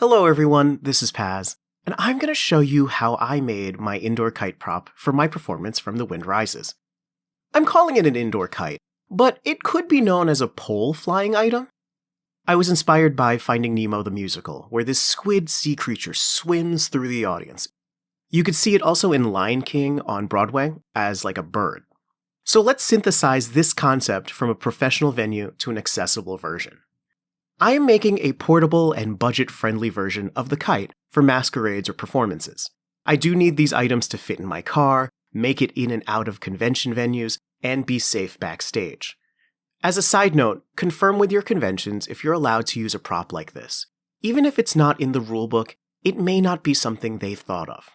Hello everyone, this is Paz, and I'm going to show you how I made my indoor kite prop for my performance from The Wind Rises. I'm calling it an indoor kite, but it could be known as a pole flying item. I was inspired by Finding Nemo the musical, where this squid sea creature swims through the audience. You could see it also in Lion King on Broadway as like a bird. So let's synthesize this concept from a professional venue to an accessible version. I am making a portable and budget-friendly version of the kite for masquerades or performances. I do need these items to fit in my car, make it in and out of convention venues, and be safe backstage. As a side note, confirm with your conventions if you're allowed to use a prop like this. Even if it's not in the rulebook, it may not be something they've thought of.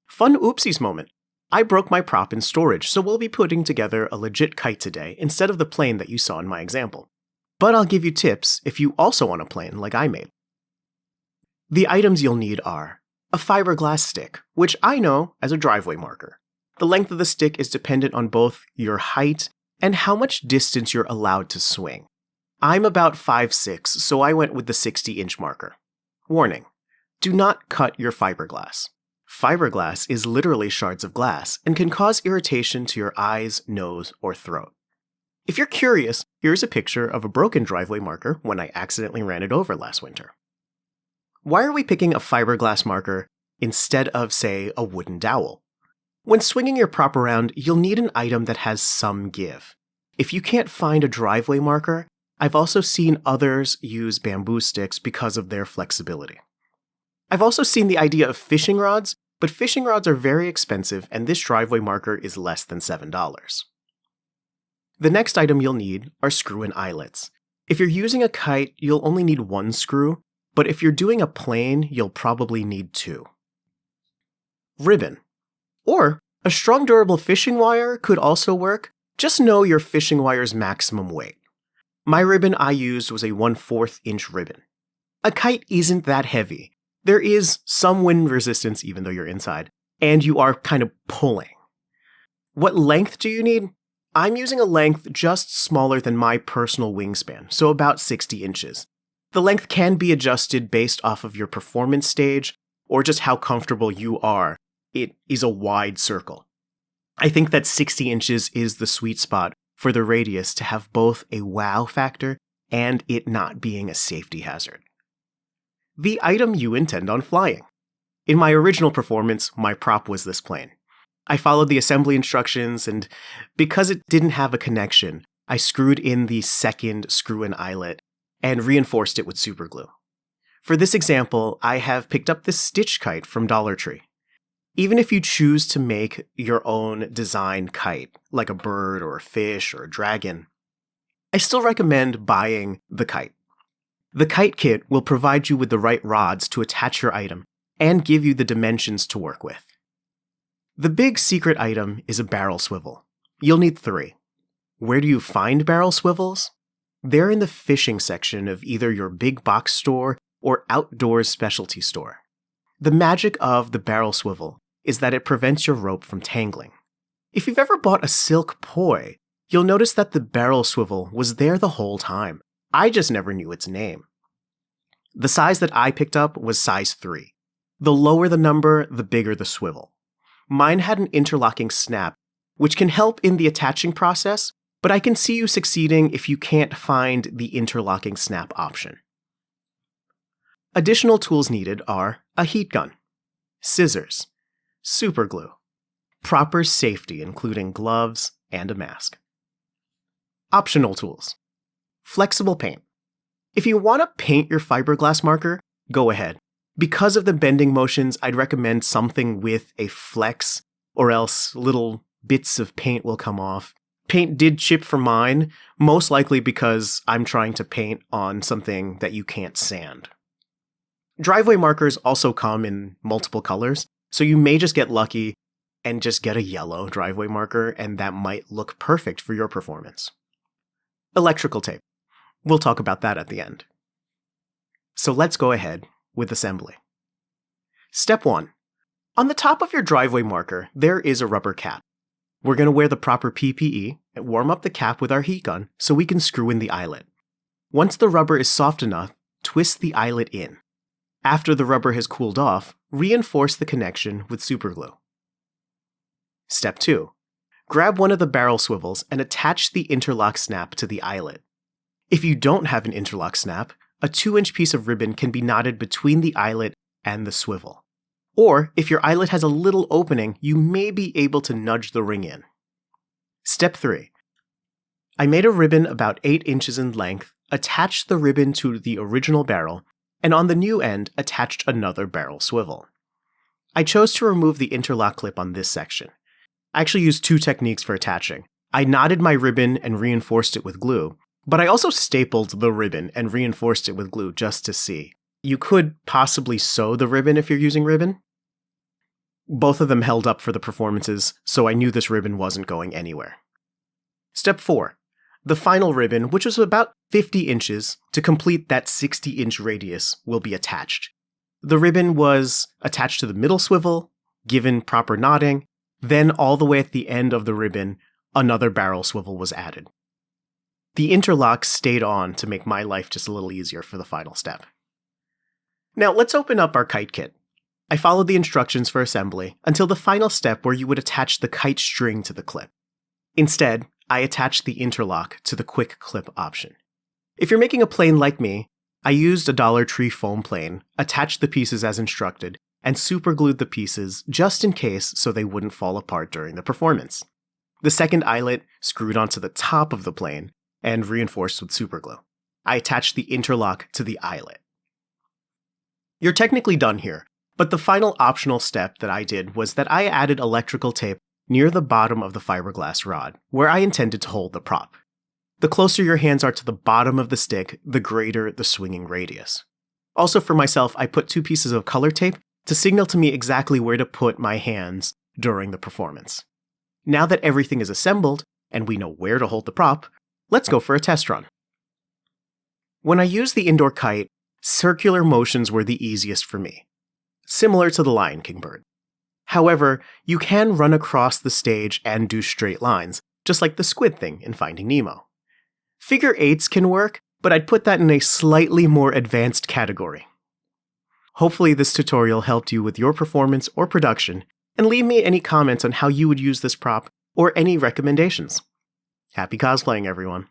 Fun oopsies moment. I broke my prop in storage, so we'll be putting together a legit kite today instead of the plane that you saw in my example. But I'll give you tips if you also want a plane like I made. The items you'll need are a fiberglass stick, which I know as a driveway marker. The length of the stick is dependent on both your height and how much distance you're allowed to swing. I'm about 5'6", so I went with the 60-inch marker. Warning: do not cut your fiberglass. Fiberglass is literally shards of glass and can cause irritation to your eyes, nose, or throat. If you're curious, here's a picture of a broken driveway marker when I accidentally ran it over last winter. Why are we picking a fiberglass marker instead of, say, a wooden dowel? When swinging your prop around, you'll need an item that has some give. If you can't find a driveway marker, I've also seen others use bamboo sticks because of their flexibility. I've also seen the idea of fishing rods, but fishing rods are very expensive and this driveway marker is less than $7. The next item you'll need are screw and eyelets. If you're using a kite, you'll only need one screw, but if you're doing a plane, you'll probably need two. Ribbon. Or a strong durable fishing wire could also work. Just know your fishing wire's maximum weight. My ribbon I used was a 1/4 inch ribbon. A kite isn't that heavy. There is some wind resistance even though you're inside, and you are kind of pulling. What length do you need? I'm using a length just smaller than my personal wingspan, so about 60 inches. The length can be adjusted based off of your performance stage or just how comfortable you are. It is a wide circle. I think that 60 inches is the sweet spot for the radius to have both a wow factor and it not being a safety hazard. The item you intend on flying. In my original performance, my prop was this plane. I followed the assembly instructions, and because it didn't have a connection, I screwed in the second screw and eyelet and reinforced it with superglue. For this example, I have picked up this stitch kite from Dollar Tree. Even if you choose to make your own design kite, like a bird or a fish or a dragon, I still recommend buying the kite. The kite kit will provide you with the right rods to attach your item and give you the dimensions to work with. The big secret item is a barrel swivel. You'll need 3. Where do you find barrel swivels? They're in the fishing section of either your big box store or outdoors specialty store. The magic of the barrel swivel is that it prevents your rope from tangling. If you've ever bought a silk poi, you'll notice that the barrel swivel was there the whole time. I just never knew its name. The size that I picked up was size 3. The lower the number, the bigger the swivel. Mine had an interlocking snap, which can help in the attaching process, but I can see you succeeding if you can't find the interlocking snap option. Additional tools needed are a heat gun, scissors, superglue, proper safety including gloves and a mask. Optional tools. Flexible paint. If you want to paint your fiberglass marker, go ahead. Because of the bending motions, I'd recommend something with a flex, or else little bits of paint will come off. Paint did chip for mine, most likely because I'm trying to paint on something that you can't sand. Driveway markers also come in multiple colors, so you may just get lucky and just get a yellow driveway marker, and that might look perfect for your performance. Electrical tape. We'll talk about that at the end. So let's go ahead with assembly. Step 1. On the top of your driveway marker, there is a rubber cap. We're going to wear the proper PPE and warm up the cap with our heat gun so we can screw in the eyelet. Once the rubber is soft enough, twist the eyelet in. After the rubber has cooled off, reinforce the connection with superglue. Step 2. Grab one of the barrel swivels and attach the interlock snap to the eyelet. If you don't have an interlock snap, a 2-inch piece of ribbon can be knotted between the eyelet and the swivel. Or, if your eyelet has a little opening, you may be able to nudge the ring in. Step 3. I made a ribbon about 8 inches in length, attached the ribbon to the original barrel, and on the new end attached another barrel swivel. I chose to remove the interlock clip on this section. I actually used 2 techniques for attaching. I knotted my ribbon and reinforced it with glue, but I also stapled the ribbon and reinforced it with glue just to see. You could possibly sew the ribbon if you're using ribbon. Both of them held up for the performances, so I knew this ribbon wasn't going anywhere. Step 4. The final ribbon, which was about 50 inches, to complete that 60-inch radius, will be attached. The ribbon was attached to the middle swivel, given proper knotting, then all the way at the end of the ribbon, another barrel swivel was added. The interlock stayed on to make my life just a little easier for the final step. Now let's open up our kite kit. I followed the instructions for assembly until the final step where you would attach the kite string to the clip. Instead, I attached the interlock to the quick clip option. If you're making a plane like me, I used a Dollar Tree foam plane, attached the pieces as instructed, and superglued the pieces just in case so they wouldn't fall apart during the performance. The second eyelet screwed onto the top of the plane and reinforced with superglue. I attached the interlock to the eyelet. You're technically done here, but the final optional step that I did was that I added electrical tape near the bottom of the fiberglass rod, where I intended to hold the prop. The closer your hands are to the bottom of the stick, the greater the swinging radius. Also for myself, I put 2 pieces of color tape to signal to me exactly where to put my hands during the performance. Now that everything is assembled, and we know where to hold the prop, let's go for a test run. When I used the indoor kite, circular motions were the easiest for me, similar to the Lion King bird. However, you can run across the stage and do straight lines, just like the squid thing in Finding Nemo. Figure 8s can work, but I'd put that in a slightly more advanced category. Hopefully this tutorial helped you with your performance or production, and leave me any comments on how you would use this prop or any recommendations. Happy cosplaying, everyone!